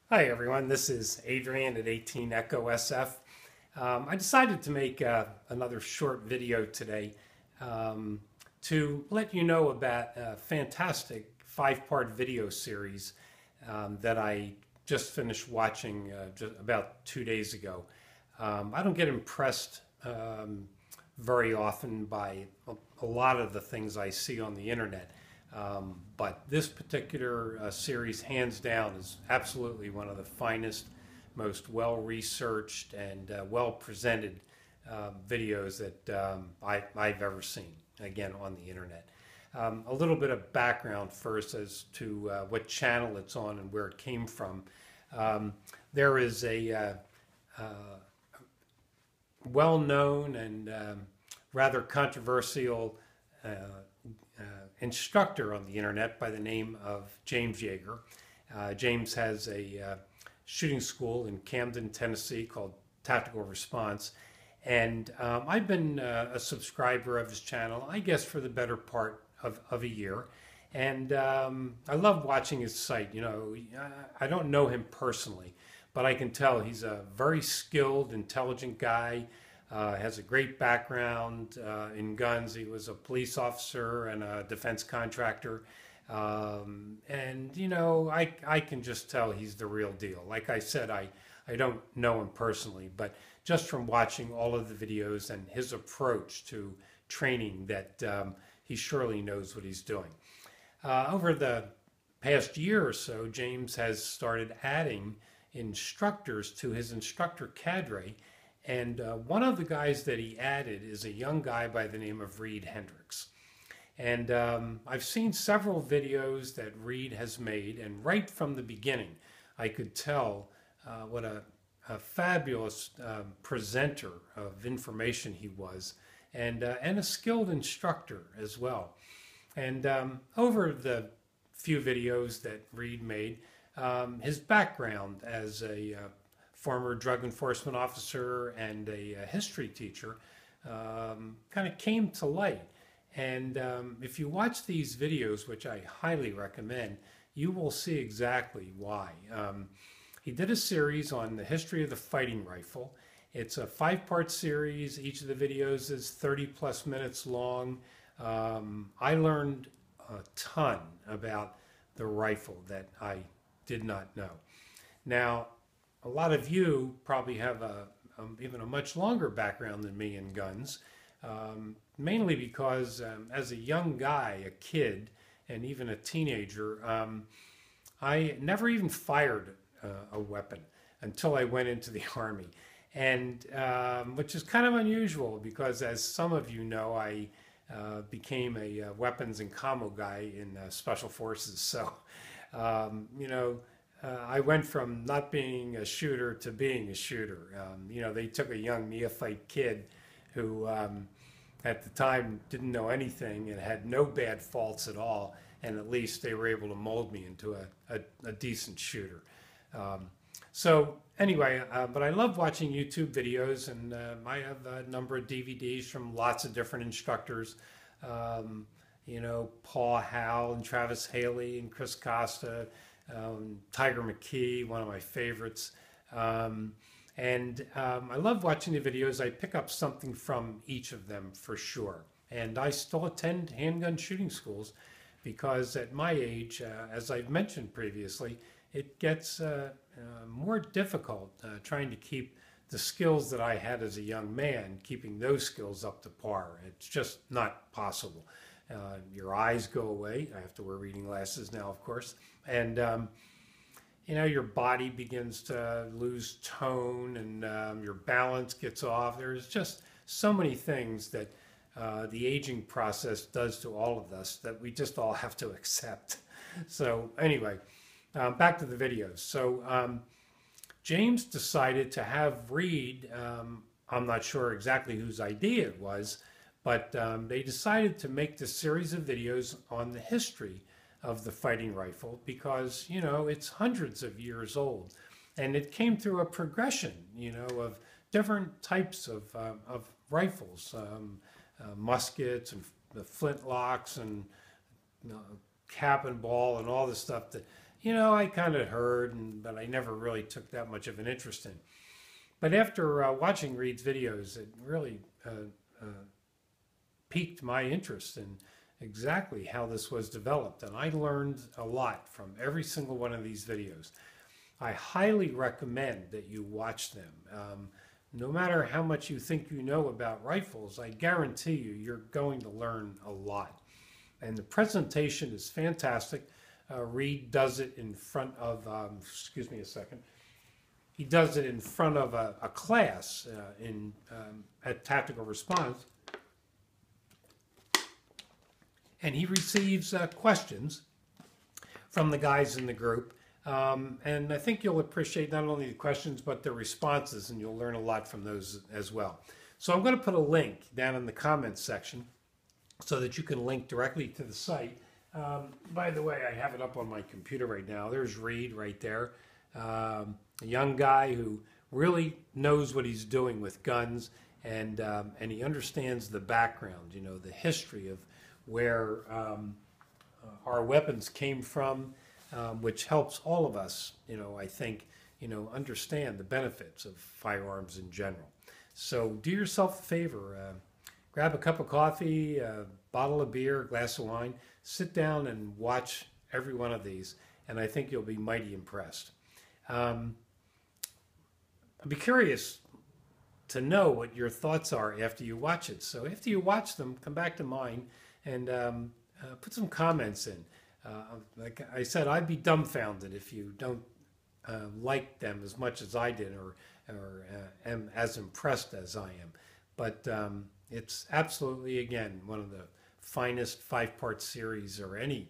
Hi everyone, this is Adrian at 18 Echo SF. I decided to make another short video today to let you know about a fantastic five-part video series that I just finished watching just about 2 days ago. I don't get impressed very often by a lot of the things I see on the internet. But this particular series, hands down, is absolutely one of the finest, most well-researched and well-presented videos that I've ever seen, again, on the internet. A little bit of background first as to what channel it's on and where it came from. There is a well-known and rather controversial instructor on the internet by the name of James Yeager. James has a shooting school in Camden, Tennessee called Tactical Response. And I've been a subscriber of his channel, I guess, for the better part of a year. And I love watching his site. You know, I don't know him personally, but I can tell he's a very skilled, intelligent guy. Has a great background in guns. He was a police officer and a defense contractor. And, you know, I can just tell he's the real deal. Like I said, I don't know him personally, but just from watching all of the videos and his approach to training that he surely knows what he's doing. Over the past year or so, James has started adding instructors to his instructor cadre. And one of the guys that he added is a young guy by the name of Reid Hendricks. And I've seen several videos that Reid has made, and right from the beginning, I could tell what a fabulous presenter of information he was, and a skilled instructor as well. And over the few videos that Reid made, his background as a former drug enforcement officer and a history teacher kind of came to light. And if you watch these videos, which I highly recommend, you will see exactly why. He did a series on the history of the fighting rifle. It's a five-part series. Each of the videos is 30 plus minutes long. I learned a ton about the rifle that I did not know. Now, a lot of you probably have even a much longer background than me in guns, mainly because as a young guy, a kid, and even a teenager, I never even fired a weapon until I went into the Army. And which is kind of unusual because, as some of you know, I became a weapons and commo guy in Special Forces. So, you know, I went from not being a shooter to being a shooter. You know, they took a young neophyte kid who at the time didn't know anything and had no bad faults at all, and at least they were able to mold me into a decent shooter. So anyway, but I love watching YouTube videos, and I have a number of DVDs from lots of different instructors. You know, Paul Howell and Travis Haley and Chris Costa, Tiger McKee, one of my favorites. I love watching the videos. I pick up something from each of them for sure. And I still attend handgun shooting schools because at my age, as I've mentioned previously, it gets more difficult trying to keep the skills that I had as a young man, keeping those skills up to par. It's just not possible. Your eyes go away. I have to wear reading glasses now, of course. And, you know, your body begins to lose tone and your balance gets off. There's just so many things that the aging process does to all of us that we just all have to accept. So anyway, back to the videos. So James decided to have Reid, I'm not sure exactly whose idea it was, but they decided to make this series of videos on the history of the fighting rifle because, you know, it's hundreds of years old. And it came through a progression, you know, of different types of rifles, muskets and the flintlocks and cap and ball and all the stuff that I kind of heard, but I never really took that much of an interest in. But after watching Reid's videos, it really piqued my interest in exactly how this was developed. And I learned a lot from every single one of these videos. I highly recommend that you watch them. No matter how much you think you know about rifles, I guarantee you, you're going to learn a lot. And the presentation is fantastic. Reid does it in front of, excuse me a second, he does it in front of a class at Tactical Response. And he receives questions from the guys in the group. And I think you'll appreciate not only the questions, but the responses, and you'll learn a lot from those as well. So I'm going to put a link down in the comments section so that you can link directly to the site. By the way, I have it up on my computer right now. There's Reid right there, a young guy who really knows what he's doing with guns, and he understands the background, the history of where our weapons came from, which helps all of us, I think, understand the benefits of firearms in general. So do yourself a favor, grab a cup of coffee, a bottle of beer, a glass of wine, sit down and watch every one of these, and I think you'll be mighty impressed. I'd be curious to know what your thoughts are after you watch it. So after you watch them, come back to mine and put some comments in. Like I said, I'd be dumbfounded if you don't like them as much as I did, or am as impressed as I am. But it's absolutely, again, one of the finest 5-part series, or any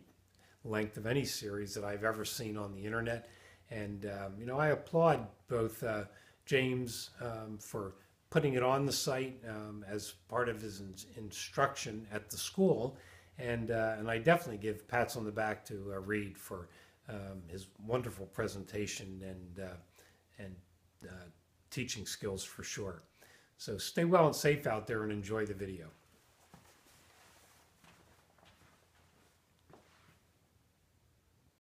length of any series, that I've ever seen on the internet. And I applaud both James for putting it on the site as part of his instruction at the school, and I definitely give pats on the back to Reid for his wonderful presentation and teaching skills for sure. So stay well and safe out there and enjoy the video.